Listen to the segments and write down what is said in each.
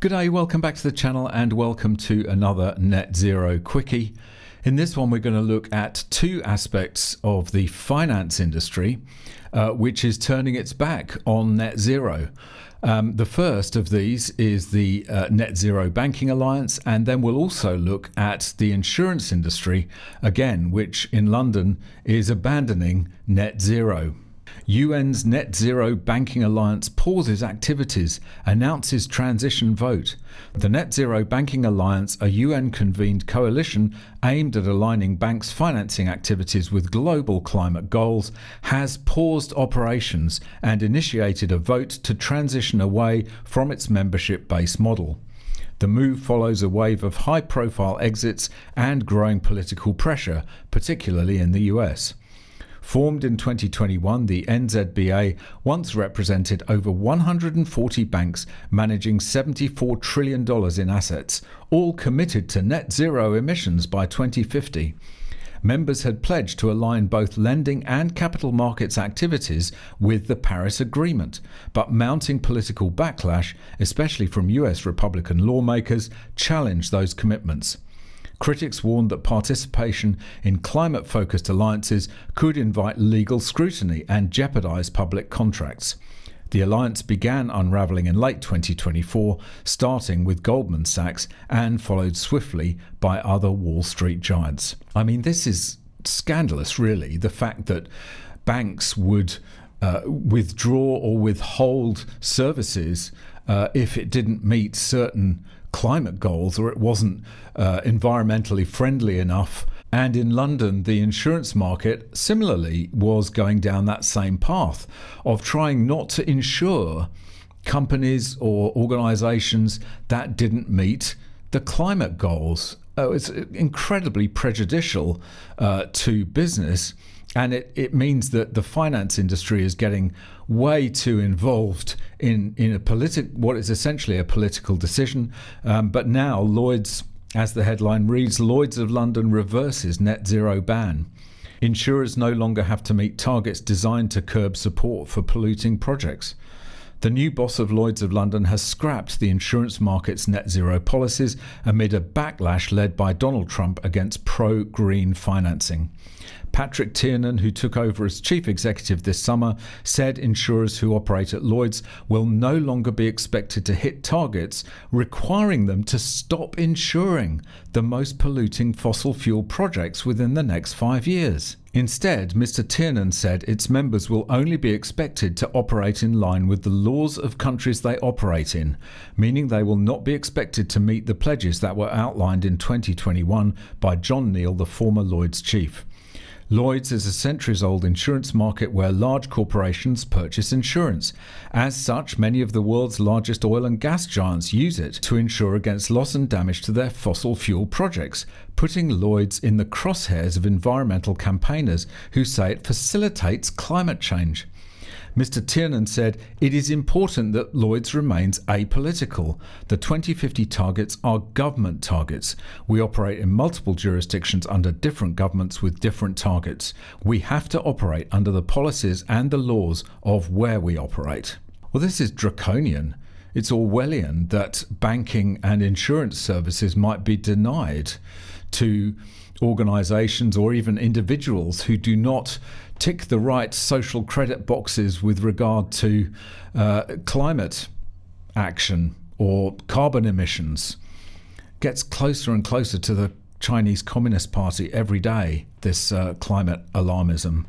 G'day, welcome back to the channel and welcome to another Net Zero Quickie. In this one we're going to look at two aspects of the finance industry which is turning its back on net zero. The first of these is the Net Zero Banking Alliance, and then we'll also look at the insurance industry, again, which in London is abandoning net zero. UN's Net Zero Banking Alliance pauses activities, announces transition vote. The Net Zero Banking Alliance, a UN-convened coalition aimed at aligning banks' financing activities with global climate goals, has paused operations and initiated a vote to transition away from its membership-based model. The move follows a wave of high-profile exits and growing political pressure, particularly in the US. Formed in 2021, the NZBA once represented over 140 banks managing $74 trillion in assets, all committed to net zero emissions by 2050. Members had pledged to align both lending and capital markets activities with the Paris Agreement, but mounting political backlash, especially from US Republican lawmakers, challenged those commitments. Critics warned that participation in climate-focused alliances could invite legal scrutiny and jeopardize public contracts. The alliance began unraveling in late 2024, starting with Goldman Sachs and followed swiftly by other Wall Street giants. I mean, this is scandalous, really, the fact that banks would withdraw or withhold services if it didn't meet certain climate goals or it wasn't environmentally friendly enough. And in London, the insurance market similarly was going down that same path of trying not to insure companies or organisations that didn't meet the climate goals. It's incredibly prejudicial to business. And it means that the finance industry is getting way too involved in what is essentially a political decision. But now Lloyd's, as the headline reads, Lloyds of London reverses net zero ban. Insurers no longer have to meet targets designed to curb support for polluting projects. The new boss of Lloyds of London has scrapped the insurance market's net zero policies amid a backlash led by Donald Trump against pro-green financing. Patrick Tiernan, who took over as chief executive this summer, said insurers who operate at Lloyd's will no longer be expected to hit targets, requiring them to stop insuring the most polluting fossil fuel projects within the next 5 years. Instead, Mr. Tiernan said its members will only be expected to operate in line with the laws of countries they operate in, meaning they will not be expected to meet the pledges that were outlined in 2021 by John Neal, the former Lloyd's chief. Lloyd's is a centuries-old insurance market where large corporations purchase insurance. As such, many of the world's largest oil and gas giants use it to insure against loss and damage to their fossil fuel projects, putting Lloyd's in the crosshairs of environmental campaigners who say it facilitates climate change. Mr. Tiernan said, "It is important that Lloyd's remains apolitical. The 2050 targets are government targets. We operate in multiple jurisdictions under different governments with different targets. We have to operate under the policies and the laws of where we operate." Well, this is draconian. It's Orwellian that banking and insurance services might be denied to organisations or even individuals who do not tick the right social credit boxes with regard to climate action or carbon emissions. Gets closer and closer to the Chinese Communist Party every day, this climate alarmism.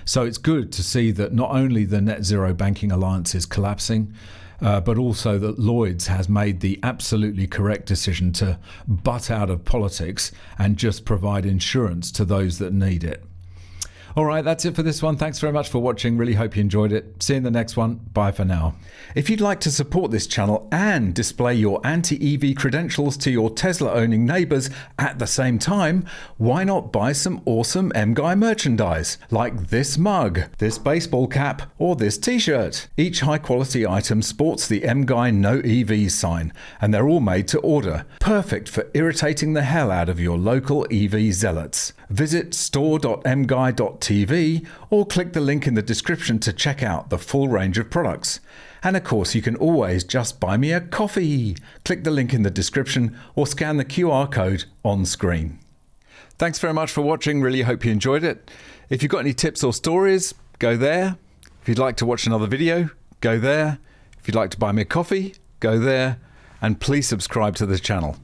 So it's good to see that not only the Net Zero Banking Alliance is collapsing, but also that Lloyd's has made the absolutely correct decision to butt out of politics and just provide insurance to those that need it. All right, that's it for this one. Thanks very much for watching. Really hope you enjoyed it. See you in the next one. Bye for now. If you'd like to support this channel and display your anti-EV credentials to your Tesla-owning neighbours at the same time, why not buy some awesome MGUY merchandise, like this mug, this baseball cap, or this t-shirt. Each high-quality item sports the MGUY No EV sign, and they're all made to order. Perfect for irritating the hell out of your local EV zealots. Visit store.mguy.tv or click the link in the description to check out the full range of products. And of course, you can always just buy me a coffee. Click the link in the description or scan the QR code on screen. Thanks very much for watching. Really hope you enjoyed it. If you've got any tips or stories, go there. If you'd like to watch another video, go there. If you'd like to buy me a coffee, go there. And please subscribe to the channel.